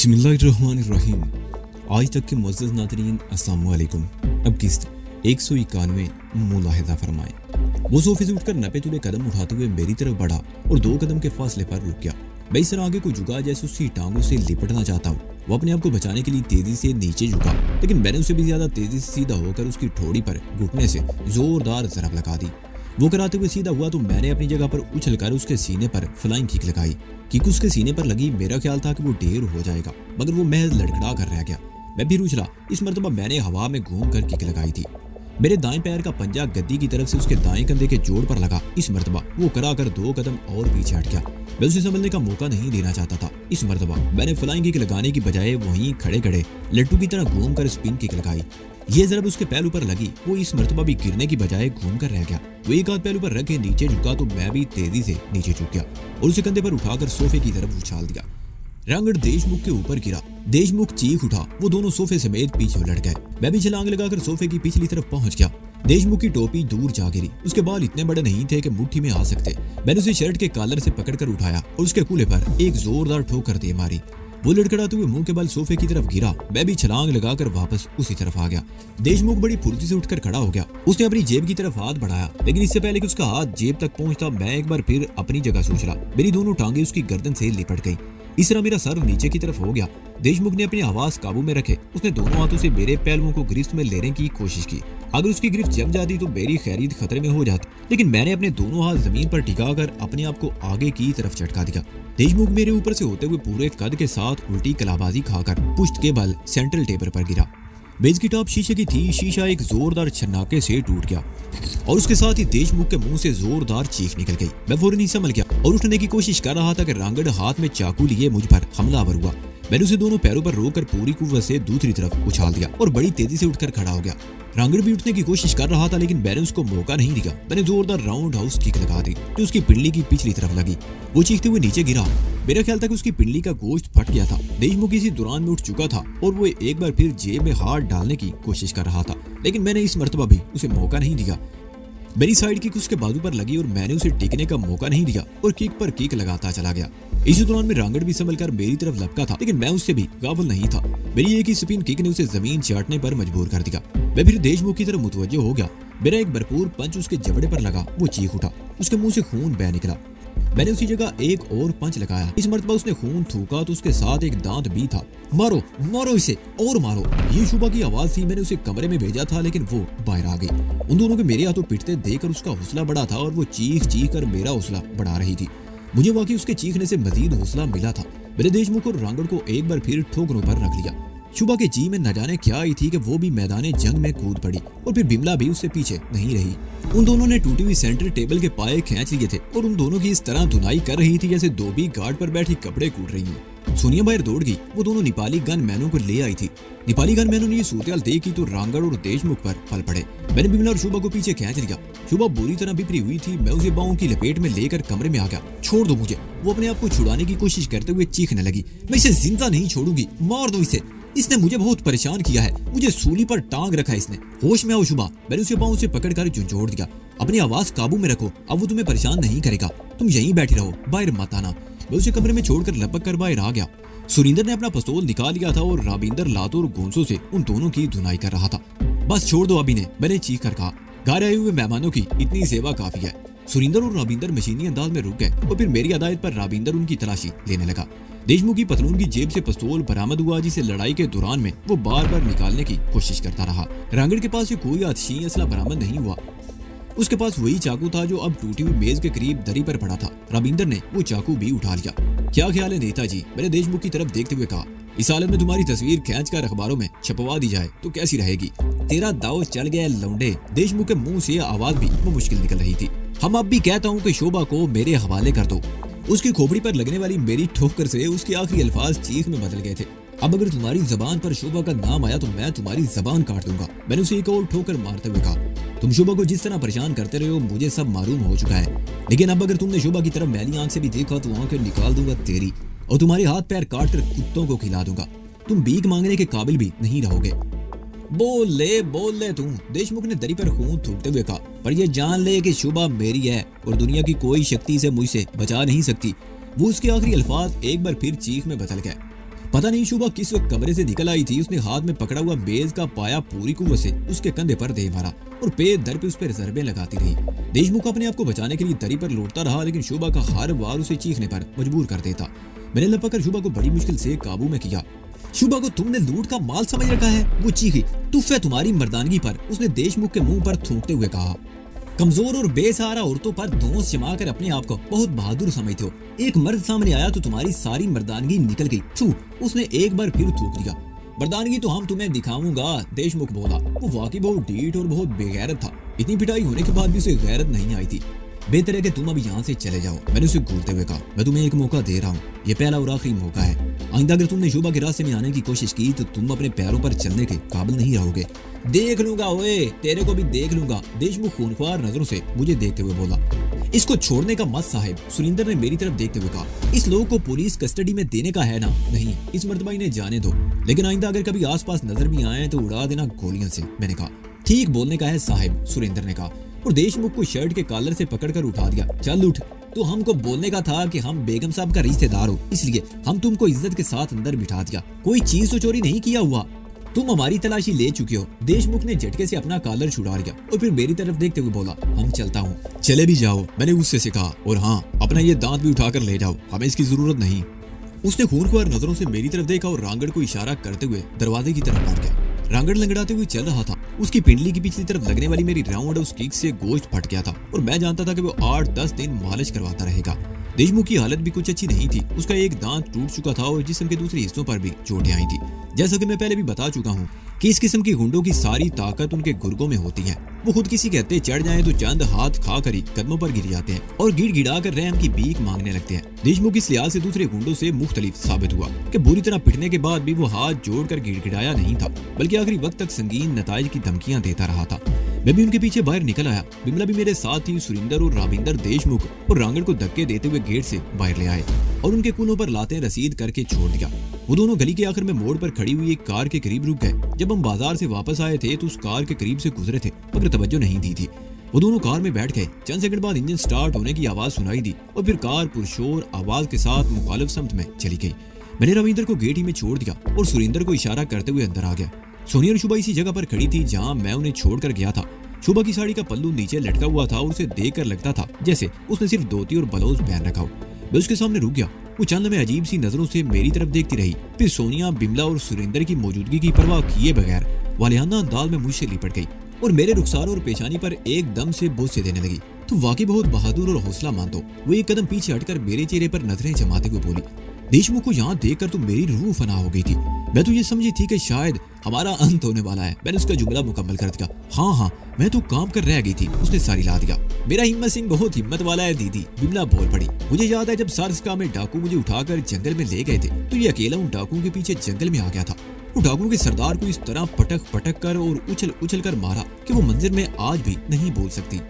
बिस्मिल्लाहिर्रहमानिर्रहीम। आज तक के मुअज़्ज़ज़ नाज़रीन अस्सलाम वालेकुम। अब किस्त 191 मुलाहिज़ा फरमाएं। वो सोफे से उठकर नपे तुले कदम उठाते हुए मेरी तरफ बढ़ा और 2 कदम के फासले पर रुक गया। मैं इस तरह आगे को झुका जैसे उसकी टांगों से लिपटना चाहता हूँ। वो अपने आप को बचाने के लिए तेजी से नीचे झुका, लेकिन मैंने उसे भी ज्यादा तेजी से सीधा होकर उसकी ठोड़ी पर घुटने से जोरदार ज़रब लगा दी। वो कराते हुए सीधा हुआ तो मैंने अपनी जगह पर उछलकर उसके सीने पर फ्लाइंग किक लगाई। किक उसके सीने पर लगी। मेरा ख्याल था कि वो ढेर हो जाएगा, मगर वो महज लड़खड़ा कर रह गया। मैं भी उछला। इस मर्तबा मैंने हवा में घूम कर किक लगाई थी। मेरे दाएं पैर का पंजा गद्दी की तरफ से उसके दाएं कंधे के जोड़ पर लगा। इस मर्तबा वो कराकर 2 कदम और पीछे हट गया। मैं उसे संभलने का मौका नहीं देना चाहता था। इस मर्तबा मैंने फ्लाइंग किक लगाने की बजाय वहीं खड़े खड़े लट्टू की तरह घूम कर स्पिन किक लगाई। ये ज़रब उसके पहलू पर लगी। वो इस मर्तबा भी गिरने की बजाय घूम कर रह गया। वो एक हाथ पहलू पर रख के नीचे झुका तो मैं भी तेजी से नीचे झुक गया और उसे कंधे पर उठाकर सोफे की तरफ उछाल दिया। रांगड़ देशमुख के ऊपर गिरा। देशमुख चीख उठा। वो दोनों सोफे समेत पीछे उलट गए। मैं भी छलांग लगाकर सोफे की पिछली तरफ पहुंच गया। देशमुख की टोपी दूर जा गिरी। उसके बाल इतने बड़े नहीं थे कि मुट्ठी में आ सकते। मैंने उसे शर्ट के कॉलर से पकड़कर उठाया और उसके कूल्हे पर एक जोरदार ठोकर दे मारी। वो लड़खड़ाते हुए मुंह के बल सोफे की तरफ गिरा। मैं भी छलांग लगाकर वापस उसी तरफ आ गया। देशमुख बड़ी फुर्ती से उठकर खड़ा हो गया। उसने अपनी जेब की तरफ हाथ बढ़ाया, लेकिन इससे पहले कि उसका हाथ जेब तक पहुंचता मैं एक बार फिर अपनी जगह सोच रहा। मेरी दोनों टांगे उसकी गर्दन से लिपट गई। इस तरह मेरा सर नीचे की तरफ हो गया। देशमुख ने अपनी आवाज काबू में रखे। उसने दोनों हाथों से मेरे पहलुओं को गिरफ्त में लेने की कोशिश की। अगर उसकी गिरफ्त जम जाती तो मेरी खैरियत खतरे में हो जाती, लेकिन मैंने अपने दोनों हाथ जमीन पर टिकाकर अपने आप को आगे की तरफ झटका दिया। देशमुख मेरे ऊपर से होते हुए पूरे कद के साथ उल्टी कलाबाजी खाकर पुश्त के बल सेंट्रल टेबल पर गिरा। मेज की टॉप शीशे की थी। शीशा एक जोरदार छन्नाके से टूट गया और उसके साथ ही देशमुख के मुंह से जोरदार चीख निकल गई। मैं फौरन ही संभल गया और उठने की कोशिश कर रहा था कि रांगड़ हाथ में चाकू लिए मुझ पर हमलावर हुआ। मैंने उसे दोनों पैरों पर रोककर पूरी कुव्वत से दूसरी तरफ उछाल दिया और बड़ी तेजी से उठकर खड़ा हो गया। रांगड़ भी उठने की कोशिश कर रहा था, लेकिन मैंने उसको मौका नहीं दिया। मैंने जोरदार राउंड हाउस किक लगा दी जो उसकी पिंडली की पिछली तरफ लगी। वो चीखते हुए नीचे गिरा। मेरा ख्याल था कि उसकी पिंडली का गोश्त फट गया था। देशमुख इसी दौरान में उठ चुका था और वो एक बार फिर जेब में हाथ डालने की कोशिश कर रहा था, लेकिन मैंने इस मर्तबा भी उसे मौका नहीं दिया। मेरी साइड किक उसके बाजू पर लगी और मैंने उसे टिकने का मौका नहीं दिया और किक पर किक लगाता चला गया। इसी दौरान में रांगड़ भी संभल कर मेरी तरफ लपका था, लेकिन मैं उससे भी गाफिल नहीं था। मेरी एक ही स्पिन किक ने उसे जमीन चाटने पर मजबूर कर दिया। मैं फिर देशमुख की तरफ मुतवज्जो हो गया। मेरा एक भरपूर पंच उसके जबड़े पर लगा। वो चीख उठा। उसके मुंह से खून बह निकला। मैंने उसी जगह एक और पंच लगाया। इस मर्तबा उसने खून थूका तो उसके साथ एक दांत भी था। मारो मारो इसे और मारो, ये शुभा की आवाज थी। मैंने उसे कमरे में भेजा था, लेकिन वो बाहर आ गई। उन दोनों के मेरे हाथों पिटते देखकर उसका हौसला बढ़ा था और वो चीख चीख कर मेरा हौसला बढ़ा रही थी। मुझे वाकई उसके चीखने से मजीद हौसला मिला था। मेरे देशमुख और रांगड़ को एक बार फिर ठोकरों पर रख लिया। शुभा के जी में न जाने क्या आई थी कि वो भी मैदाने जंग में कूद पड़ी और फिर बिमला भी उससे पीछे नहीं रही। उन दोनों ने टूटी हुई सेंटर टेबल के पाए खींच लिए थे और उन दोनों की इस तरह धुनाई कर रही थी जैसे धोबी घाट पर बैठी कपड़े कूट रही हूँ। सोनिया बाहर दौड़ गई। वो दोनों नेपाली गन मैनों को ले आई थी। नेपाली गन मैनों ने ये सूरत देखी तो रांगड़ और देशमुख पर फल पड़े। मैंने बिमला और शुभा को पीछे खींच लिया। शुभा बुरी तरह बिखरी हुई थी। मैं उसे बाहों की लपेट में लेकर कमरे में आ गया। छोड़ दो मुझे। वो अपने आप को छुड़ाने की कोशिश करते हुए चीखने लगी। मैं इसे जिंदा नहीं छोड़ूंगी, मार दो इसे, इसने मुझे बहुत परेशान किया है, मुझे सूली पर टांग रखा है इसने। होश में आओ शुभा। मैंने उसे बाहों से पकड़कर झंझोड़ दिया। अपनी आवाज काबू में रखो, अब वो तुम्हें परेशान नहीं करेगा। तुम यहीं बैठी रहो, बाहर मत आना। मैं उसे कमरे में छोड़कर लपक कर बाहर आ गया। सुरिंदर ने अपना पिस्तौल निकाल लिया था और राबिंदर लातों और गोंसों से उन दोनों की धुनाई कर रहा था। बस छोड़ दो अभी ने, मैंने चीख कर कहा। घर आए हुए मेहमानों की इतनी सेवा काफी है। सुरिंदर और राबिंदर मशीनी अंदाज में रुक गए और फिर मेरी हदायत पर राबिंदर उनकी तलाशी लेने लगा। देशमुख की पतलून की जेब से पिस्तौल बरामद हुआ, जिसे लड़ाई के दौरान में वो बार बार निकालने की कोशिश करता रहा। रांगड़ के पास से कोई आतिशी असला बरामद नहीं हुआ। उसके पास वही चाकू था जो अब टूटी हुई मेज के करीब दरी पर पड़ा था। राबिंदर ने वो चाकू भी उठा लिया। क्या ख्याल है नेताजी? मैंने देशमुख की तरफ देखते हुए कहा। इस हालत में तुम्हारी तस्वीर खींचकर अखबारों में छपवा दी जाए तो कैसी रहेगी? तेरा दाव चल गया लौंडे। देशमुख के मुंह से आवाज भी वो मुश्किल निकल रही थी। हम अब भी कहता हूँ कि शोभा को मेरे हवाले कर दो। उसकी खोपड़ी पर लगने वाली मेरी ठोकर से उसके आखिरी अल्फाज चीख में बदल गए थे। अब अगर तुम्हारी जबान पर शोभा का नाम आया तो मैं तुम्हारी जबान काट दूंगा। मैंने उसे एक और ठोकर मारते हुए कहा। तुम शोभा को जिस तरह परेशान करते रहे हो मुझे सब मालूम हो चुका है, लेकिन अब अगर तुमने शोभा की तरफ मैली आंख से भी देखा तो आंखें निकाल दूंगा तेरी और तुम्हारे हाथ पैर काट कर कुत्तों को खिला दूंगा। तुम भीख मांगने के काबिल भी नहीं रहोगे। बोल ले तू, देशमुख ने दरी पर खून थूकते हुए कहा। पर ये जान ले कि शोभा मेरी है और दुनिया की कोई शक्ति से मुझसे बचा नहीं सकती। वो उसके आखिरी अल्फाज एक बार फिर चीख में बदल गए। पता नहीं शुभा किस वक्त कमरे से निकल आई थी। उसने हाथ में पकड़ा हुआ बेज का पाया पूरी कुव्वत से उसके कंधे पर दे मारा और पे दर पे उस पर ज़रबे लगाती रही। देशमुख अपने आप को बचाने के लिए दरी पर लौटता रहा, लेकिन शुभा का हर वार उसे चीखने पर मजबूर कर देता। मैंने लपक कर शुभा को बड़ी मुश्किल से काबू में किया। शुभा को तुमने लूट का माल समझ रखा है? वो चीखी। तुफ है तुम्हारी मर्दानगी पर, उसने देशमुख के मुंह पर थूकते हुए कहा। कमजोर और बेसहारा औरतों पर धौंस जमाकर अपने आप को बहुत बहादुर समझते हो। एक मर्द सामने आया तो तुम्हारी सारी मर्दानगी निकल गई। थू, उसने एक बार फिर थूक दिया। मर्दानगी तो हम तुम्हें दिखाऊंगा, देशमुख बोला। वो वाकई बहुत ढीठ और बहुत बेगैरत था। इतनी पिटाई होने के बाद भी उसे गैरत नहीं आई थी। बेहतर है कि तुम अभी यहाँ से चले जाओ, मैंने उसे घूरते हुए कहा। मैं तुम्हें एक मौका दे रहा हूँ, ये पहला और आखिरी मौका है। आइंदा अगर तुमने शुभा के रास्ते में आने की कोशिश की तो तुम अपने पैरों पर चलने के काबिल नहीं रहोगे। देख लूंगा ओए, तेरे को भी देख लूंगा, देशमुख खूनख्वार नजरों से मुझे देखते हुए बोला। इसको छोड़ने का मत साहिब, सुरिंदर ने मेरी तरफ देखते हुए कहा। इस लोग को पुलिस कस्टडी में देने का है ना? नहीं, इस मर्तबा इन्हें जाने दो, लेकिन आइंदा अगर कभी आसपास नजर भी आए तो उड़ा देना गोलियों से, मैंने कहा। ठीक बोलने का है साहिब, सुरिंदर ने कहा और देशमुख को शर्ट के कॉलर से पकड़कर उठा दिया। चल उठ, तो हमको बोलने का था कि हम बेगम साहब का रिश्तेदार हो, इसलिए हम तुमको इज्जत के साथ अंदर बिठा दिया। कोई चीज तो चोरी नहीं किया हुआ, तुम हमारी तलाशी ले चुके हो। देशमुख ने झटके से अपना कॉलर छुड़ा लिया और फिर मेरी तरफ देखते हुए बोला, हम चलता हूँ। चले भी जाओ, मैंने उससे से कहा, और हाँ, अपना ये दांत भी उठाकर ले जाओ, हमें इसकी जरूरत नहीं। उसने खूनख्वार नजरों से मेरी तरफ देखा और रांगड़ को इशारा करते हुए दरवाजे की तरफ बढ़ गया। रांगड़ लंगड़ाते हुए चल रहा था। उसकी पिंडली की पिछली तरफ लगने वाली मेरी राउंड उस किक से गोश्त फट गया था और मैं जानता था कि वो 8-10 दिन मालिश करवाता रहेगा। देशमुख की हालत भी कुछ अच्छी नहीं थी। उसका एक दांत टूट चुका था और जिस्म के दूसरे हिस्सों पर भी चोटें आई थी। जैसा कि मैं पहले भी बता चुका हूँ कि इस किस्म की गुंडों की सारी ताकत उनके गुर्गों में होती है। वो खुद किसी के हत्थे चढ़ जाएं तो चंद हाथ खा कर ही कदमों पर गिर जाते हैं और गिड़गिड़ा कर रहम की भीख मांगने लगते हैं। देशमुख इस लिहाज से दूसरे गुंडों से मुख्तलिफ साबित हुआ कि बुरी तरह पिटने के बाद भी वो हाथ जोड़कर गिड़गिड़ाया नहीं था, बल्कि आखिरी वक्त तक संगीन नताइज की धमकियां देता रहा था। मैं भी उनके पीछे बाहर निकल आया। बिमला भी मेरे साथ थी। सुरिंदर और राबिंदर देशमुख और रांगड़ को धक्के देते हुए गेट से बाहर ले आए और उनके कुलों पर लातें रसीद करके छोड़ दिया। वो दोनों गली के आखिर में मोड़ पर खड़ी हुई एक कार के करीब रुक गए। जब हम बाजार से वापस आए थे तो उस कार के करीब से गुजरे थे, मगर तवज्जो नहीं दी थी। वो दोनों कार में बैठ गए। चंद सेकंड बाद इंजन स्टार्ट होने की आवाज सुनाई दी और फिर कार पुरशोर आवाज के साथ मुखालिफ समत में चली गई। मैंने रविंदर को गेट ही में छोड़ दिया और सुरिंदर को इशारा करते हुए अंदर आ गया। सोनिया और शुभा इसी जगह पर खड़ी थी जहाँ मैं उन्हें छोड़कर गया था। शुभा की साड़ी का पल्लू नीचे लटका हुआ था और उसे देखकर लगता था जैसे उसने सिर्फ धोती और ब्लाउज पहन रखा हो। मैं उसके सामने रुक गया। वो चंद में अजीब सी नजरों से मेरी तरफ देखती रही, फिर सोनिया, बिमला और सुरिंदर की मौजूदगी की परवाह किए बगैर वालियाना अंदाज में मुझसे लिपट गई और मेरे रुखसार और पेशानी पर एकदम से बोझ से देने लगी। तो वाकई बहुत बहादुर और हौसलामंद हो। वो एक कदम पीछे हटकर मेरे चेहरे पर नजरें जमाते हुए बोली, देशमुख को यहाँ देखकर तो मेरी रूह फना हो गई थी। मैं तो ये समझी थी कि शायद हमारा अंत होने वाला है। मैंने उसका जुमला मुकम्मल कर दिया। हाँ, मैं तो काम कर रह गई थी, उसने सारी ला दिया। मेरा हिम्मत सिंह बहुत हिम्मत वाला है दीदी, बिमला बोल पड़ी। मुझे याद है जब सारस्का में डाकू मुझे उठाकर जंगल में ले गए थे तो ये अकेला उन डाकुओं के पीछे जंगल में आ गया था। उन डाकुओं के सरदार को इस तरह पटक पटक कर और उछल उछल कर मारा कि वो मंजिल में आज भी नहीं बोल सकती।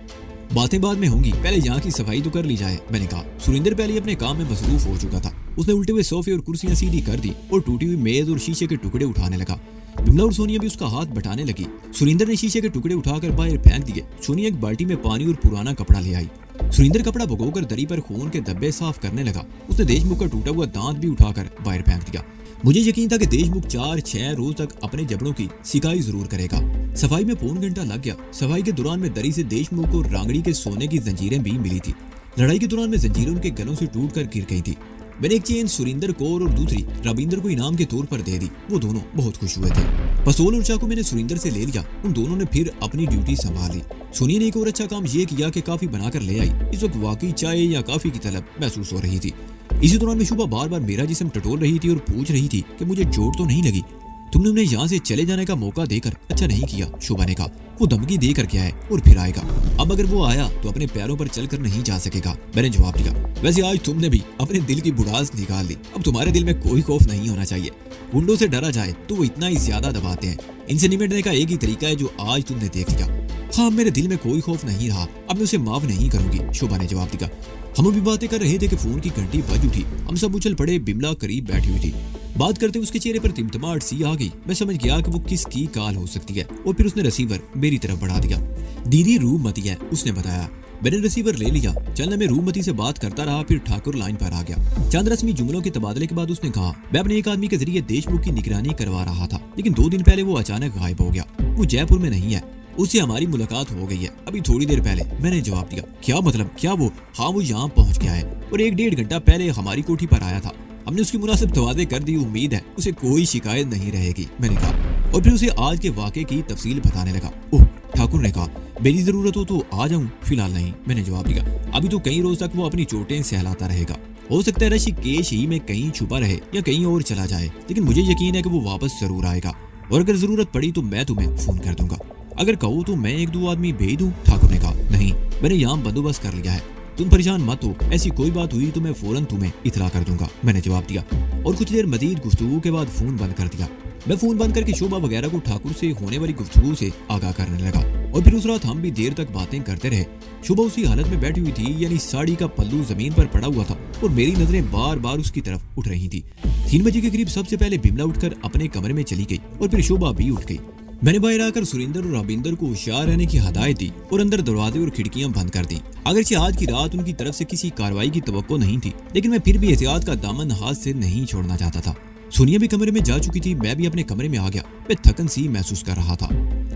बातें बाद में होंगी, पहले यहाँ की सफाई तो कर ली जाए, मैंने कहा। सुरिंदर पहले अपने काम में मसरूफ हो चुका था। उसने उल्टे हुए सोफे और कुर्सियां सीधी कर दी और टूटी हुई मेज और शीशे के टुकड़े उठाने लगा। बिमला और सोनिया भी उसका हाथ बटाने लगी। सुरिंदर ने शीशे के टुकड़े उठाकर बाहर फेंक दिए। सोनिया एक बाल्टी में पानी और पुराना कपड़ा ले आई। सुरिंदर कपड़ा भगोकर दरी पर खून के धब्बे साफ करने लगा। उसने देशमुख का टूटा हुआ दांत भी उठाकर बाहर फेंक दिया। मुझे यकीन था कि देशमुख 4-6 रोज तक अपने जबड़ों की सिकाई जरूर करेगा। सफाई में पौन घंटा लग गया। सफाई के दौरान में दरी से देशमुख को रांगड़ी के सोने की जंजीरें भी मिली थी। लड़ाई के दौरान में जंजीरें उनके गलों से टूटकर गिर गई थी। मैंने एक चेन सुरिंदर को और दूसरी रविंदर को इनाम के तौर पर दे दी। वो दोनों बहुत खुश हुए थे। पस्तौल और चाकू मैंने सुरिंदर से ले लिया। उन दोनों ने फिर अपनी ड्यूटी संभाली। सोनिया ने एक और अच्छा काम ये किया कि काफी बनाकर ले आई। इस वक्त वाकई चाय या काफी की तलब महसूस हो रही थी। इसी दौरान में शुभा बार बार मेरा जिस्म टटोल रही थी और पूछ रही थी कि मुझे चोट तो नहीं लगी। तुमने उन्हें यहाँ से चले जाने का मौका देकर अच्छा नहीं किया, शुभा ने कहा। वो धमकी देकर गया है और फिर आएगा। अब अगर वो आया तो अपने पैरों पर चलकर नहीं जा सकेगा, मैंने जवाब दिया। वैसे आज तुमने भी अपने दिल की बुढ़ास निकाल दी। अब तुम्हारे दिल में कोई खौफ नहीं होना चाहिए। गुंडों से डरा जाए तो वो इतना ही ज्यादा दबाते हैं। इनसे निपटने का एक ही तरीका है जो आज तुमने देख लिया। हाँ, मेरे दिल में कोई खौफ नहीं रहा। अब मैं उसे माफ नहीं करूंगी, शुभा ने जवाब दिया। हम अभी बातें कर रहे थे कि फोन की घंटी बज उठी। हम सब उछल पड़े। बिमला करीब बैठी हुई थी। बात करते उसके चेहरे पर तिमतमाहट सी आ गई। मैं समझ गया कि वो किसकी काल हो सकती है और फिर उसने रिसीवर मेरी तरफ बढ़ा दिया। दीदी रूह मती है, उसने बताया। मैंने रिसीवर ले लिया। चलने में रूममती से बात करता रहा, फिर ठाकुर लाइन पर आ गया। चंद रस्मी जुमलों के तबादले के बाद उसने कहा, मैं अपने एक आदमी के जरिए देशमुख की निगरानी करवा रहा था, लेकिन 2 दिन पहले वो अचानक गायब हो गया। वो जयपुर में नहीं है, उससे हमारी मुलाकात हो गई है अभी थोड़ी देर पहले। मैंने जवाब दिया, क्या मतलब, क्या वो? हाँ, वो यहाँ पहुँच गया है और 1-1.5 घंटा पहले हमारी कोठी पर आया था। हमने उसकी मुनासिब तवादे कर दी, उम्मीद है उसे कोई शिकायत नहीं रहेगी, मैंने कहा। और फिर उसे आज के वाक़े की तफसील बताने लगा। ओह, ठाकुर ने कहा, मेरी जरूरत हो तो आ जाऊं? फिलहाल नहीं, मैंने जवाब दिया। अभी तो कई रोज तक वो अपनी चोटें सहलाता रहेगा। हो सकता है ऋषिकेश ही में कहीं छुपा रहे या कहीं और चला जाए, लेकिन मुझे यकीन है कि वो वापस जरूर आएगा और अगर जरूरत पड़ी तो मैं तुम्हें फोन कर दूंगा। अगर कहो तो मैं 1-2 आदमी भेज दूं? ठाकुर ने कहा, नहीं, मैंने यहाँ बंदोबस्त कर लिया है, तुम परेशान मत हो। ऐसी कोई बात हुई तो मैं फौरन तुम्हें इतला कर दूंगा, मैंने जवाब दिया। और कुछ देर मजीद गुफ्तगू के बाद फोन बंद कर दिया। मैं फोन बंद करके शोभा वगैरह को ठाकुर से होने वाली गुफ्तगू से आगाह करने लगा और फिर उस रात हम भी देर तक बातें करते रहे। शोभा उसी हालत में बैठी हुई थी, यानी साड़ी का पल्लू जमीन पर पड़ा हुआ था और मेरी नजरें बार बार उसकी तरफ उठ रही थी। 3 बजे के करीब सबसे पहले बिमला उठकर अपने कमरे में चली गई और फिर शोभा भी उठ गई। मैंने बाहर आकर सुरेंद्र और रविंदर को होशियार रहने की हदायत दी और अंदर दरवाजे और खिड़कियां बंद कर दी। अगरचे आज की रात उनकी तरफ से किसी कार्रवाई की तवक्को नहीं थी, लेकिन मैं फिर भी एहतियात का दामन हाथ से नहीं छोड़ना चाहता था। सोनिया भी कमरे में जा चुकी थी, मैं भी अपने कमरे में आ गया। मैं थकन सी महसूस कर रहा था,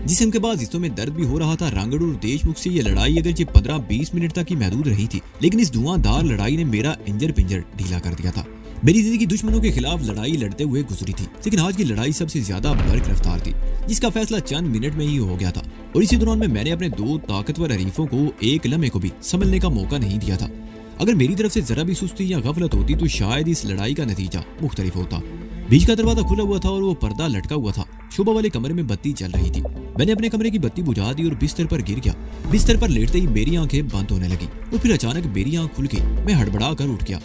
जिस्म के बाद हिस्सों में दर्द भी हो रहा था। रांगड़ और देशमुख से ये लड़ाई अगरचे 15-20 मिनट तक ही महदूद रही थी, लेकिन इस धुआंधार लड़ाई ने मेरा इंजर पिंजर ढीला कर दिया था। मेरी जिंदगी दुश्मनों के खिलाफ लड़ाई लड़ते हुए गुजरी थी, लेकिन आज की लड़ाई सबसे ज्यादा बर्क रफ्तार थी, जिसका फैसला चंद मिनट में ही हो गया था। और इसी दौरान में मैंने अपने 2 ताकतवर हरीफों को एक लम्हे को भी संभलने का मौका नहीं दिया था। अगर मेरी तरफ से जरा भी सुस्ती या गफलत होती तो शायद इस लड़ाई का नतीजा मुख्तलिफ होता। बीच का दरवाजा खुला हुआ था और वो पर्दा लटका हुआ था। शोभा वाले कमरे में बत्ती चल रही थी। मैंने अपने कमरे की बत्ती बुझा दी और बिस्तर पर गिर गया। बिस्तर पर लेटते ही मेरी आंखें बंद होने लगी और फिर अचानक मेरी आंख खुल गई। मैं हड़बड़ा कर उठ गया।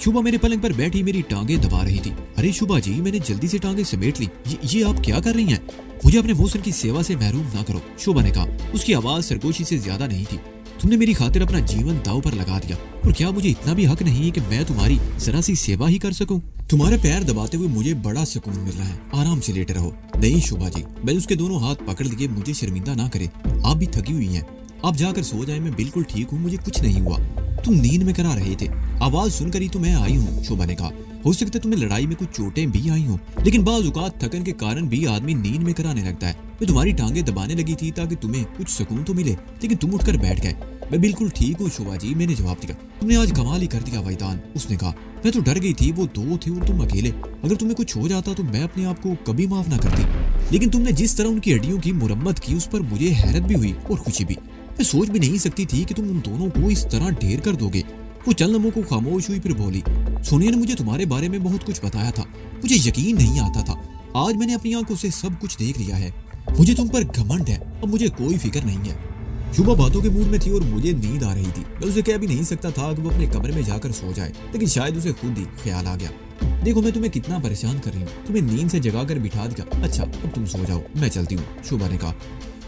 शुभा मेरे पलंग पर बैठी मेरी टांगे दबा रही थी। अरे शुभा जी, मैंने जल्दी से टांगे समेट ली। ये आप क्या कर रही हैं? मुझे अपने मोहसिन की सेवा से महरूम ना करो, शुभा ने कहा। उसकी आवाज सरगोशी से ज्यादा नहीं थी। तुमने मेरी खातिर अपना जीवन दांव पर लगा दिया और क्या मुझे इतना भी हक नहीं है कि मैं तुम्हारी जरा सी सेवा ही कर सकूं? तुम्हारे पैर दबाते हुए मुझे बड़ा सुकून मिल रहा है, आराम से लेटे रहो। नहीं शुभा जी, मैंने उसके दोनों हाथ पकड़ लिए। मुझे शर्मिंदा ना करे, आप भी थकी हुई हैं, आप जाकर सो जाएं। मैं बिल्कुल ठीक हूँ, मुझे कुछ नहीं हुआ। तुम नींद में करा रहे थे, आवाज सुनकर ही तो मैं आई हूँ, शोभा ने कहा। हो सकता है तुम्हें लड़ाई में कुछ चोटें भी आई हों, लेकिन बाज़ औक़ात थकन के कारण भी आदमी नींद में कराने लगता है। मैं तुम्हारी टांगे दबाने लगी थी ताकि तुम्हें कुछ सुकून तो मिले, लेकिन तुम उठकर बैठ गए। मैं बिल्कुल ठीक हूँ शोभा जी, मैंने जवाब दिया। तुमने आज कमाल ही कर दिया वैदान, उसने कहा। मैं तो डर गई थी, वो 2 थे और तुम अकेले। अगर तुम्हें कुछ हो जाता तो मैं अपने आप को कभी माफ ना करती, लेकिन तुमने जिस तरह उनकी हड्डियों की मुरम्मत की उस पर मुझे हैरत भी हुई और खुशी भी। मैं सोच भी नहीं सकती थी कि तुम उन दोनों को इस तरह ढेर कर दोगे। वो चंद लम्हों को खामोश हुई, फिर बोली, सोनिया ने मुझे तुम्हारे बारे में बहुत कुछ बताया था, मुझे यकीन नहीं आता था। आज मैंने अपनी आंखों से सब कुछ देख लिया है। मुझे तुम पर घमंड है, अब मुझे कोई फिक्र नहीं है। शुभा बातों के मूड में थी और मुझे नींद आ रही थी। मैं उसे कह भी नहीं सकता था कि वो अपने कमरे में जाकर सो जाए, लेकिन शायद उसे खुद ही ख्याल आ गया। देखो मैं तुम्हें कितना परेशान कर रही हूँ, तुम्हें नींद से जगा कर बिठा दिया। अच्छा अब तुम सो जाओ, मैं चलती हूँ, शुभा ने कहा।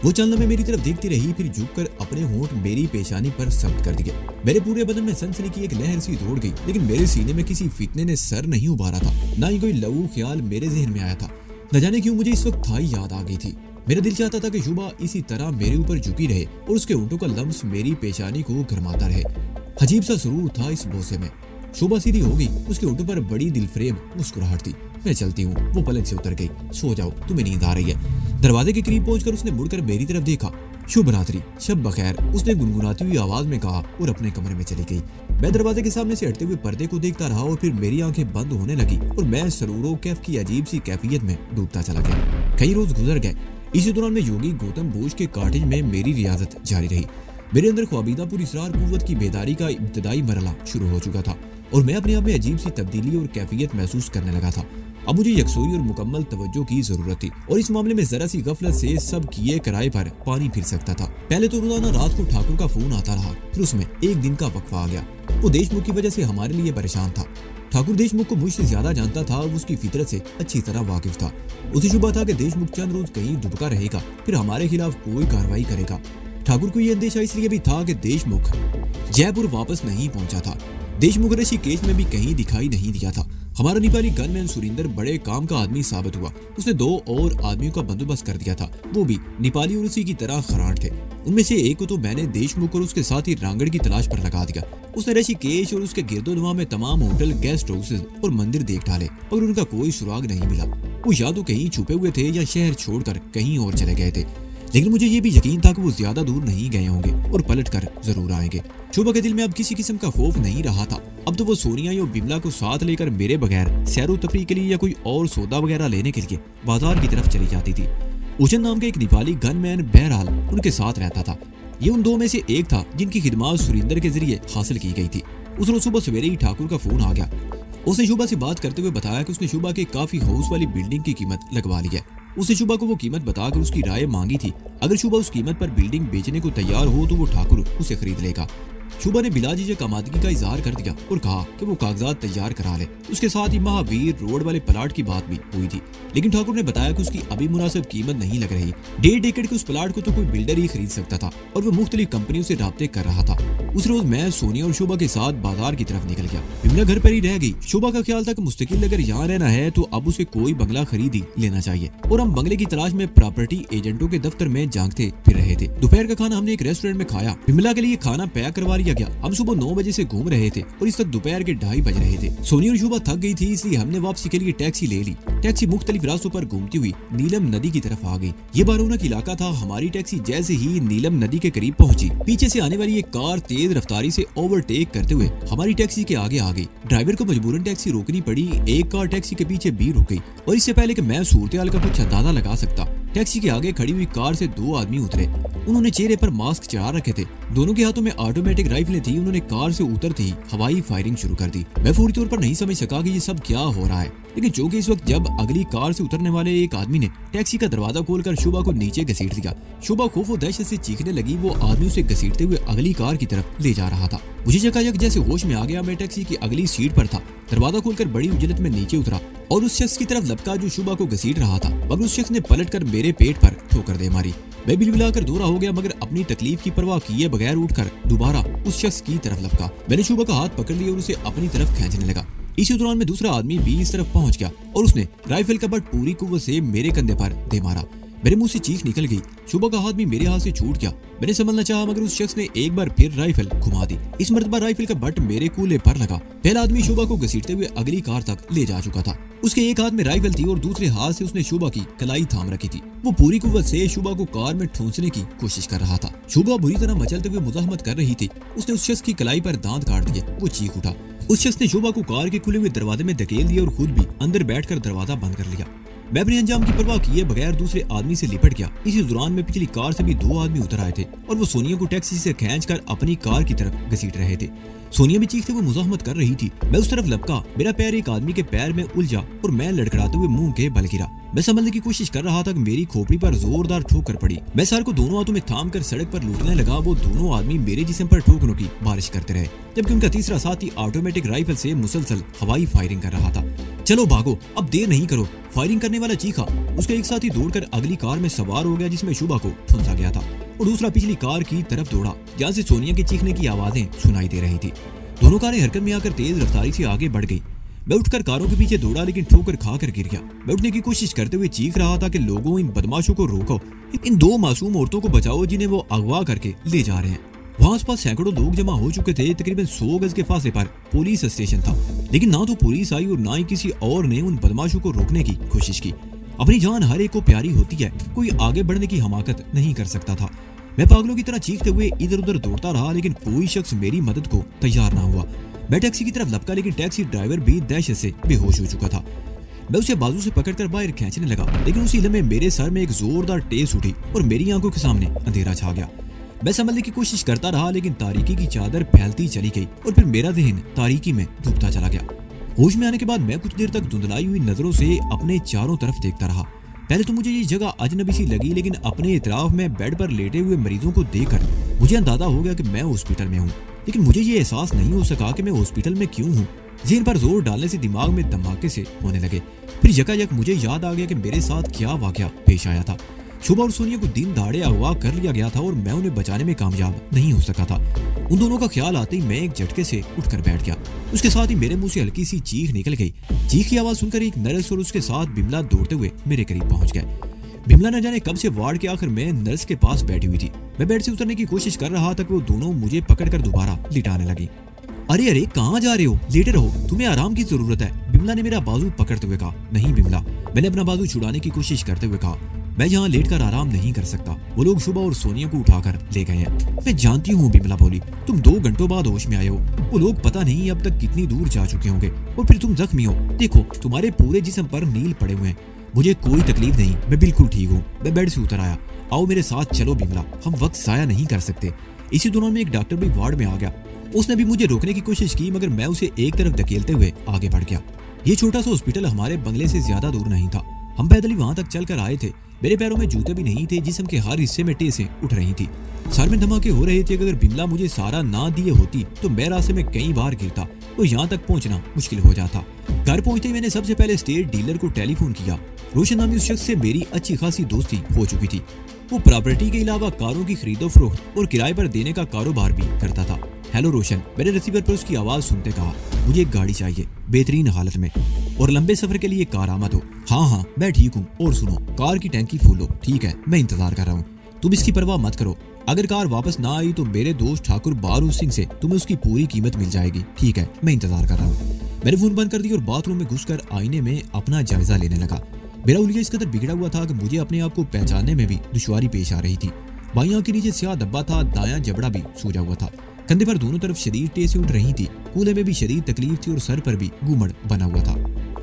वो चंद लम्हे मेरी तरफ देखती रही, फिर झुककर अपने होंठ मेरी पेशानी पर सख्त कर दिए। मेरे पूरे बदन में सनसनी की एक लहर सी दौड़ गई, लेकिन मेरे सीने में किसी फितने ने सर नहीं उबारा था, ना ही कोई लघु ख्याल मेरे जहन में आया था। न जाने क्यों मुझे इस वक्त थाई याद आ गई थी। मेरा दिल चाहता था कि शुभा इसी तरह मेरे ऊपर झुकी रहे और उसके होंठों का लम्स मेरी पेशानी को गरमाता रहे। अजीब सा सुरूर था इस बोसे में। शुभा सीधी हो गई, उसके होंठों पर बड़ी दिलफरेब मुस्कुराहट थी। मैं चलती हूँ, वो पलंग से उतर गई। सो जाओ, तुम्हें नींद आ रही है। दरवाजे के करीब पहुंचकर उसने मुड़कर मेरी तरफ देखा। शुभ रात्रि, शब बखैर, उसने गुनगुनाती हुई आवाज में कहा और अपने कमरे में चली गई। मैं दरवाजे के सामने से हटते हुए पर्दे को देखता रहा और फिर मेरी आंखें बंद होने लगी और मैं सरूरो कैफ की अजीब सी कैफियत में डूबता चला गया। कई रोज गुजर गए। इसी दौरान में योगी गौतम बोझ के कॉटेज में मेरी रियाजत जारी रही। मेरे अंदर ख्वाबीदा पुर इसरार कुव्वत की बेदारी का इब्तदाई मरहला शुरू हो चुका था और मैं अपने आप में अजीब सी तब्दीली और कैफियत महसूस करने लगा था। अब मुझे यकसोई और मुकम्मल तवज्जो की जरूरत थी और इस मामले में जरा सी गफलत से सब किए किराए पर पानी फिर सकता था। पहले तो रोजाना रात को ठाकुर का फोन आता रहा, फिर उसमें एक दिन का वक्फा आ गया। वो देशमुख की वजह से हमारे लिए परेशान था। ठाकुर देशमुख को मुझसे ज्यादा जानता था और उसकी फितरत से अच्छी तरह वाकिफ था। उसे शुबा था कि देशमुख चंद रोज कहीं दुबका रहेगा, फिर हमारे खिलाफ कोई कार्रवाई करेगा। ठाकुर को यह अंदेशा इसलिए भी था कि देशमुख जयपुर वापस नहीं पहुंचा था। देशमुख ऋषिकेश में भी कहीं दिखाई नहीं दिया था। हमारा नेपाली गनमैन सुरिंदर बड़े काम का आदमी साबित हुआ। उसने 2 और आदमियों का बंदोबस्त कर दिया था, वो भी नेपाली और उसी की तरह खराट थे। उनमें से एक को तो मैंने देशमुख और उसके साथ ही रांगड़ की तलाश पर लगा दिया। उसने ऋषिकेश और उसके गिरदोनवा में तमाम होटल, गेस्ट हाउसेस और मंदिर देख डाले, मगर उनका कोई सुराग नहीं मिला। वो या तो कहीं छुपे हुए थे या शहर छोड़कर कहीं और चले गए थे। लेकिन मुझे ये भी यकीन था कि वो ज्यादा दूर नहीं गए होंगे और पलट कर जरूर आएंगे। शोभा के दिल में अब किसी किस्म का खौफ नहीं रहा था। अब तो वो सोनिया या बिमला को साथ लेकर मेरे बगैर सैरो तफरी के लिए या कोई और सौदा वगैरह लेने के लिए बाजार की तरफ चली जाती थी। उजन नाम का एक नेपाली गनमैन बहरहाल उनके साथ रहता था। ये उन 2 में से एक था जिनकी खिदमत सुरिंदर के जरिए हासिल की गई थी। उस रोज सुबह सवेरे ही ठाकुर का फोन आ गया। उसने शुभा से बात करते हुए बताया कि उसने शुभा के काफी हाउस वाली बिल्डिंग की कीमत लगवा ली है। उसने शुभा को वो कीमत बताकर उसकी राय मांगी थी। अगर शुभा उस कीमत पर बिल्डिंग बेचने को तैयार हो तो वो ठाकुर उसे खरीद लेगा। शुभा ने बिला झिझक आमादगी का इजहार कर दिया और कहा कि वो कागजात तैयार करा ले। उसके साथ ही महावीर रोड वाले प्लाट की बात भी हुई थी, लेकिन ठाकुर ने बताया कि उसकी अभी मुनासिब कीमत नहीं लग रही। 1.5 एकड़ के उस प्लाट को तो कोई बिल्डर ही खरीद सकता था और वो मुख्तलिफ कंपनियों से राब्ते कर रहा था। उस रोज मैं सोनिया और शोभा के साथ बाजार की तरफ निकल गया। बिमला घर पर ही रह गई। शोभा का ख्याल था कि मुस्तकिल अगर यहाँ रहना है तो अब उसे कोई बंगला खरीद ही लेना चाहिए और हम बंगले की तलाश में प्रॉपर्टी एजेंटों के दफ्तर में जांगते फिर रहे थे। दोपहर का खाना हमने एक रेस्टोरेंट में खाया। बिमला के लिए खाना पैक करवा लिया गया। हम सुबह 9 बजे से घूम रहे थे और इस तक दोपहर के 2:30 बज रहे थे। सोनिया और शोभा थक गई थी, इसलिए हमने वापसी के लिए टैक्सी ले ली। टैक्सी मुख्तलिफ रास्तों पर घूमती हुई नीलम नदी की तरफ आ गई। ये बारूनक इलाका था। हमारी टैक्सी जैसे ही नीलम नदी के करीब पहुंची, पीछे से आने वाली एक कार तेज रफ्तारी से ओवरटेक करते हुए हमारी टैक्सी के आगे आ गई। ड्राइवर को मजबूरन टैक्सी रोकनी पड़ी। एक कार टैक्सी के पीछे भी रुक गई और इससे पहले कि मैं सूरत हाल का कुछ अंदाजा लगा सकता, टैक्सी के आगे खड़ी हुई कार से 2 आदमी उतरे। उन्होंने चेहरे पर मास्क चढ़ा रखे थे। दोनों के हाथों में ऑटोमेटिक राइफलें थी। उन्होंने कार से उतरते ही हवाई फायरिंग शुरू कर दी। मैं फौरी तौर पर नहीं समझ सका कि ये सब क्या हो रहा है, लेकिन चूंकि इस वक्त जब अगली कार से उतरने वाले एक आदमी ने टैक्सी का दरवाजा खोलकर शोभा को नीचे घसीट दिया। शोभा खौफ और दहशत से चीखने लगी। वो आदमी उसे घसीटते हुए अगली कार की तरफ ले जा रहा था। मुझे यकायक जैसे होश में आ गया। मैं टैक्सी की अगली सीट पर था। दरवाजा खोलकर बड़ी उजलत में नीचे उतरा और उस शख्स की तरफ लपका जो शोभा को घसीट रहा था, मगर उस शख्स ने पलटकर मेरे पेट पर ठोकर दे मारी। मैं बिलबिलाकर दूरा हो गया, मगर अपनी तकलीफ की परवाह किए बगैर उठकर दोबारा उस शख्स की तरफ लपका। मैंने शोभा का हाथ पकड़ लिया और उसे अपनी तरफ खींचने लगा। इसी दौरान में दूसरा आदमी भी इस तरफ पहुंच गया और उसने राइफल का बट पूरी कुव्वत से मेरे कंधे पर दे मारा। मेरे मुंह से चीख निकल गई। शोभा का हाथ भी मेरे हाथ से छूट गया। मैंने संभलना चाहा, मगर उस शख्स ने एक बार फिर राइफल घुमा दी। इस मर्तबा राइफल का बट मेरे कूल्हे पर लगा। पहला आदमी शोभा को घसीटते हुए अगली कार तक ले जा चुका था। उसके एक हाथ में राइफल थी और दूसरे हाथ से उसने शोभा की कलाई थाम रखी थी। वो पूरी कुव्वत से शोभा को कार में ठूंसने की कोशिश कर रहा था। शोभा बुरी तरह मचलते हुए मुजाहमत कर रही थी। उसने उस शख्स की कलाई पर दांत काट दिए। वो चीख उठा। उस शख्स ने शोभा को कार के खुले हुए दरवाजे में धकेल दिया और खुद भी अंदर बैठकर दरवाजा बंद कर लिया। मैं अपने अंजाम की परवाह किए बगैर दूसरे आदमी से लिपट गया। इसी दौरान में पिछली कार से भी 2 आदमी उतर आए थे और वो सोनिया को टैक्सी से खींचकर अपनी कार की तरफ घसीट रहे थे। सोनिया भी चीखते हुए मुजाहमत कर रही थी। मैं उस तरफ लपका। मेरा पैर एक आदमी के पैर में उलझा और मैं लड़खड़ाते हुए मुंह के बल गिरा। मैं संभलने की कोशिश कर रहा था कि मेरी खोपड़ी पर जोरदार ठोकर पड़ी। मैं सर को दोनों हाथों में थाम कर सड़क पर लूटने लगा। वो दोनों आदमी मेरे जिस्म पर ठोकरों की बारिश करते रहे, जबकि उनका तीसरा साथी ऑटोमेटिक राइफल से मुसलसल हवाई फायरिंग कर रहा था। चलो भागो, अब देर नहीं करो, फायरिंग करने वाला चीखा। उसका एक साथी दौड़कर अगली कार में सवार हो गया जिसमें शोभा को ठूंसा गया था और दूसरा पिछली कार की तरफ दौड़ा जहाँ से सोनिया के चीखने की आवाजें सुनाई दे रही थी। दोनों कारें हरकत में आकर तेज रफ्तारी से आगे बढ़ गई। मैं उठकर कारों के पीछे दौड़ा, लेकिन ठोकर खाकर गिर गया। मैं उठने की कोशिश करते हुए चीख रहा था कि लोगों, इन बदमाशों को रोको, इन 2 मासूम औरतों को बचाओ जिन्हें वो अगवा करके ले जा रहे हैं। वहाँ आसपास सैकड़ों लोग जमा हो चुके थे। तकरीबन 100 गज के फासले पर पुलिस स्टेशन था, लेकिन ना तो पुलिस आई और ना ही किसी और ने उन बदमाशों को रोकने की कोशिश की। अपनी जान हर एक को प्यारी होती है, कोई आगे बढ़ने की हमाकत नहीं कर सकता था। मैं पागलों की तरह चीखते हुए इधर उधर दौड़ता रहा, लेकिन कोई शख्स मेरी मदद को तैयार ना हुआ। मैं टैक्सी की तरफ लपका, लेकिन टैक्सी ड्राइवर भी दहशत से बेहोश हो चुका था। मैं उसे बाजू से पकड़कर बाहर खींचने लगा, लेकिन उसी लम्हे मेरे सर में एक जोरदार टेस उठी और मेरी आंखों के सामने अंधेरा छा गया। मैं संभलने की कोशिश करता रहा, लेकिन तारीकी की चादर फैलती चली गई और फिर मेरा ज़हन तारीकी में डूबता चला गया। होश में आने के बाद मैं कुछ देर तक धुंधलाई हुई नजरों से अपने चारों तरफ देखता रहा। पहले तो मुझे ये जगह अजनबी सी लगी, लेकिन अपने इतराफ में बेड पर लेटे हुए मरीजों को देखकर मुझे अंदाजा हो गया कि मैं हॉस्पिटल में हूँ। लेकिन मुझे ये एहसास नहीं हो सका कि मैं हॉस्पिटल में क्यों हूँ। ज़हन पर जोर डालने से दिमाग में धमाके से होने लगे। फिर यकायक मुझे याद आ गया कि मेरे साथ क्या वाकया पेश आया था। शुभा और सोनिया को दिन दहाड़े अगवा कर लिया गया था और मैं उन्हें बचाने में कामयाब नहीं हो सका था। उन दोनों का ख्याल आते ही मैं एक झटके से उठकर बैठ गया। उसके साथ ही मेरे मुंह से हल्की सी चीख निकल गई। चीख की आवाज सुनकर एक नर्स और उसके साथ बिमला दौड़ते हुए मेरे करीब पहुंच गए। बिमला न जाने कब से वार्ड के आखिर में नर्स के पास बैठी हुई थी। मैं बेड से उतरने की कोशिश कर रहा था कि वो दोनों मुझे पकड़कर दोबारा लिटाने लगी। अरे अरे कहाँ जा रहे हो, लेटे रहो, तुम्हें आराम की जरूरत है, बिमला ने मेरा बाजू पकड़ते हुए कहा। नहीं बिमला, मैंने अपना बाजू छुड़ाने की कोशिश करते हुए कहा, मैं यहाँ लेटकर आराम नहीं कर सकता। वो लोग शुभा और सोनिया को उठाकर ले गए हैं। मैं जानती हूँ, बिमला बोली, तुम 2 घंटों बाद होश में आए हो। वो लोग पता नहीं अब तक कितनी दूर जा चुके होंगे और फिर तुम जख्मी हो। देखो तुम्हारे पूरे जिस्म पर नील पड़े हुए हैं। मुझे कोई तकलीफ नहीं, मैं बिल्कुल ठीक हूँ। मैं बेड से उतर आया। आओ मेरे साथ चलो बिमला, हम वक्त जाया नहीं कर सकते। इसी दौरान में एक डॉक्टर भी वार्ड में आ गया। उसने भी मुझे रोकने की कोशिश की मगर मैं उसे एक तरफ धकेलते हुए आगे बढ़ गया। ये छोटा सा हॉस्पिटल हमारे बंगले से ज्यादा दूर नहीं था। हम पैदल ही वहां तक चलकर आए थे। मेरे पैरों में जूते भी नहीं थे, जिस्म के हर हिस्से में टेसें उठ रही थी। सर में धमाके हो रहे थे। अगर बिमला मुझे सहारा ना दिए होती तो मैं रास्ते में कई बार गिरता तो यहाँ तक पहुंचना मुश्किल हो जाता। घर पहुंचते ही मैंने सबसे पहले स्टेट डीलर को टेलीफोन किया। रोशन नामी उस शख्स से मेरी अच्छी खासी दोस्ती हो चुकी थी। वो प्रॉपर्टी के अलावा कारों की खरीदो फरोख्त और किराए पर देने का कारोबार भी करता था। हेलो रोशन, मैंने रिसीवर पर उसकी आवाज सुनते कहा। मुझे एक गाड़ी चाहिए, बेहतरीन हालत में, और लंबे सफर के लिए कार आमद हो। हाँ मैं ठीक हूँ। और सुनो, कार की टैंकी फुल हो। ठीक है, मैं इंतजार कर रहा हूँ। तुम इसकी परवाह मत करो। अगर कार वापस ना आई तो मेरे दोस्त ठाकुर बारू सिंह से तुम्हें उसकी पूरी कीमत मिल जाएगी। ठीक है, मैं इंतजार कर रहा हूँ। मैंने फोन बंद कर दिया और बाथरूम में घुसकर आईने में अपना जायजा लेने लगा। मेरा उलिया इस कदर बिगड़ा हुआ था कि मुझे अपने आप को पहचानने में भी दुश्वारी पेश आ रही थी। बाईं आंख के नीचे स्याह धब्बा था, दायां जबड़ा भी सूजा हुआ था। कंधे पर दोनों तरफ शदीद टेसें उठ रही थी। कूल्हे में भी शदीद तकलीफ थी और सर पर भी घूमड़ बना हुआ था।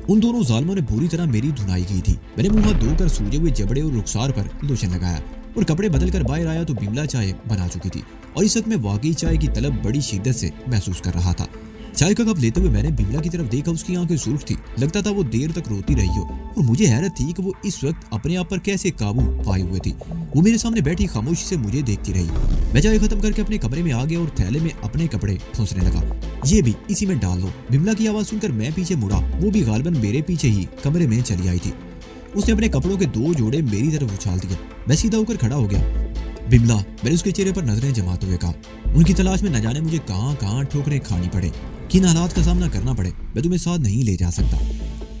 उन दोनों जालिमों ने बुरी तरह मेरी धुनाई की थी। मैंने मुंह हाथ धोकर सूजे हुए जबड़े और रुखसार पर लोशन लगाया और कपड़े बदलकर बाहर आया तो बिमला चाय बना चुकी थी और इस वक्त मैं वाकई चाय की तलब बड़ी शिद्दत से महसूस कर रहा था। चाय का कप लेते हुए मैंने बिमला की तरफ देखा। उसकी आंखें सुर्ख थी, लगता था वो देर तक रोती रही हो और मुझे हैरत थी कि वो इस वक्त अपने आप पर कैसे काबू पाए हुए थी। वो मेरे सामने बैठी खामोशी से मुझे देखती रही। मैं चाय खत्म करके अपने कमरे में आ गया और थैले में अपने कपड़े ठूंसने लगा। ये भी इसी में डाल दो। बिमला की आवाज सुनकर मैं पीछे मुड़ा। वो भी गालिबन मेरे पीछे ही कमरे में चली आई थी। उसने अपने कपड़ों के 2 जोड़े मेरी तरफ उछाल दिए। मैं सीधा होकर खड़ा हो गया। बिमला, मैंने उसके चेहरे पर नजरें जमाते हुए कहा, उनकी तलाश में न जाने मुझे कहां ठोकरें खानी पड़े, किन हालात का सामना करना पड़े, मैं तुम्हें साथ नहीं ले जा सकता।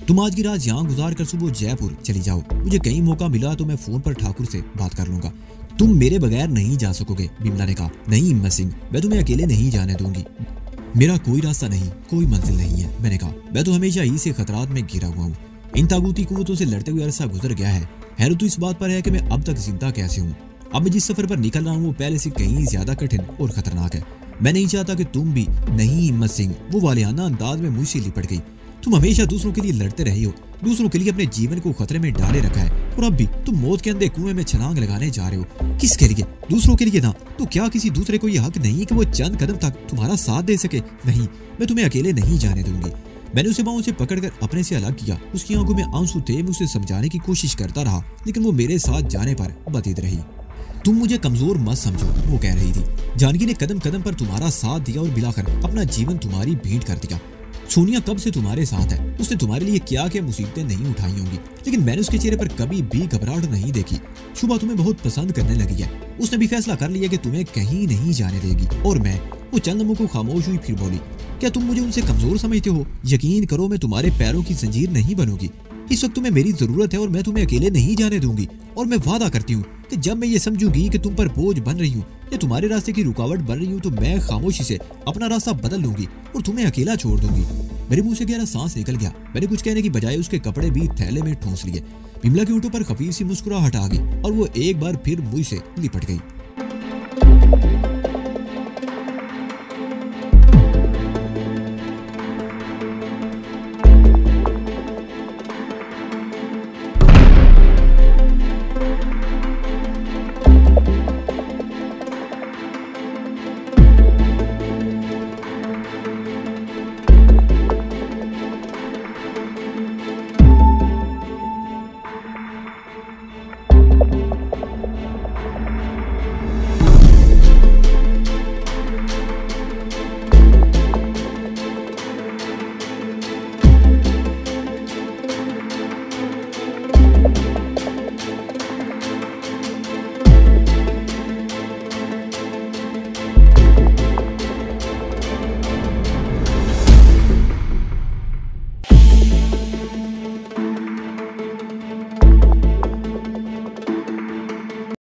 तुम आज की रात यहाँ गुजार कर सुबह जयपुर चली जाओ। मुझे कहीं मौका मिला तो मैं फोन पर ठाकुर से बात कर लूंगा। तुम मेरे बगैर नहीं जा सकोगे, बिमला ने कहा। नहीं हिम्मत सिंह, मैं तुम्हें अकेले नहीं जाने दूंगी। मेरा कोई रास्ता नहीं, कोई मंजिल नहीं है, मैंने कहा। मैं तो हमेशा ही से खतरात में घिरा हुआ हूँ। इन तागूती कुव्वतों से लड़ते हुए अरसा गुजर गया है। हैरत तो इस बात पर है कि मैं अब तक जिंदा कैसे हूँ। अब मैं जिस सफर पर निकल रहा हूँ वो पहले से कहीं ज्यादा कठिन और खतरनाक है। मैं नहीं चाहता कि तुम भी। नहीं हिम्मत सिंह, वो वालियाना अंदाज में मुझसे लिपट गई। तुम हमेशा दूसरों के लिए लड़ते रहे हो, दूसरों के लिए अपने जीवन को खतरे में डाले रखा है और अब भी तुम मौत के अंधे कुएं में छलांग लगाने जा रहे हो। किसके लिए? दूसरों के लिए ना। तो क्या किसी दूसरे को यह हक नहीं कि वो चंद कदम तक तुम्हारा साथ दे सके? नहीं, मैं तुम्हें अकेले नहीं जाने दूंगी। मैंने उसे बाहों से पकड़कर अपने से अलग किया। उसकी आंखों में आंसू थे। मैं उसे समझाने की कोशिश करता रहा लेकिन वो मेरे साथ जाने पर बतीत रही। तुम मुझे कमजोर मत समझो, वो कह रही थी। जानकी ने कदम कदम पर तुम्हारा साथ दिया और बिलाकर अपना जीवन तुम्हारी भेंट कर दिया। सोनिया कब से तुम्हारे साथ है। उसने तुम्हारे लिए क्या क्या मुसीबतें नहीं उठाई होंगी लेकिन मैंने उसके चेहरे पर कभी भी घबराहट नहीं देखी। शुभा तुम्हें बहुत पसंद करने लगी है। उसने भी फैसला कर लिया कि तुम्हें कहीं नहीं जाने देगी। और मैं, वो चंद लम्हों को खामोश हुई फिर बोली, क्या तुम मुझे उनसे कमजोर समझते हो? यकीन करो मैं तुम्हारे पैरों की जंजीर नहीं बनूंगी। इस वक्त तुम्हें मेरी जरूरत है और मैं तुम्हें अकेले नहीं जाने दूंगी। और मैं वादा करती हूँ कि जब मैं ये समझूंगी कि तुम पर बोझ बन रही हूँ या तुम्हारे रास्ते की रुकावट बन रही हूँ तो मैं खामोशी से अपना रास्ता बदल लूंगी और तुम्हें अकेला छोड़ दूंगी। मेरे मुंह से गहरा सांस निकल गया। मैंने कुछ कहने की बजाय उसके कपड़े भी थैले में ठूंस लिए। बिमला के होठों पर खफीफ सी मुस्कुराहट आ गई और वो एक बार फिर मुझसे लिपट गई।